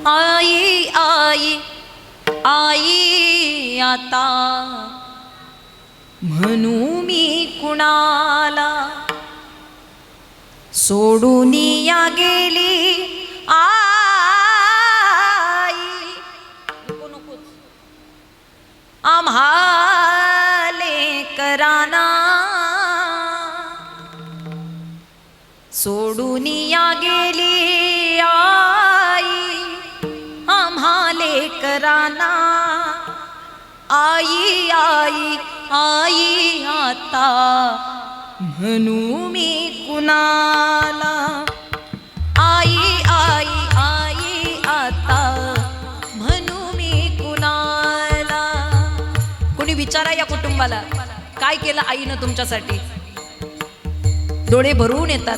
आई आई आई आता म्हणू मी कुणाला, सोडून या गेली आई, नको नकोच आम्हाले कराना, सोडून या गेली आई आम्हाले कराना, आई आई आई आता म्हणू मी कुणाला, आई आई आई आता म्हणू मी कुणाला. कोणी विचारा या कुटुंबाला काय केलं आईनं तुमच्यासाठी. डोळे भरून येतात.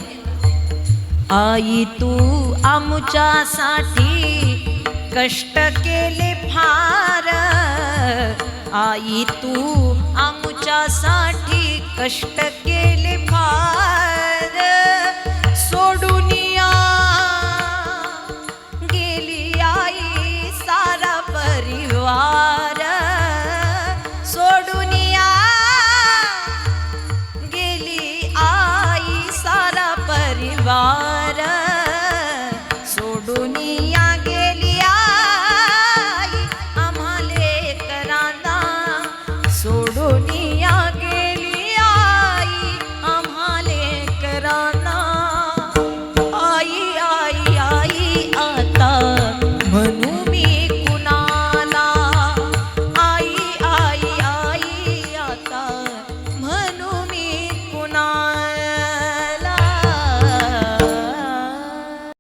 आई तू आमुच्यासाठी कष्ट केले फार, आई तू आमुच्यासाठी कष्ट केले फार, सोडून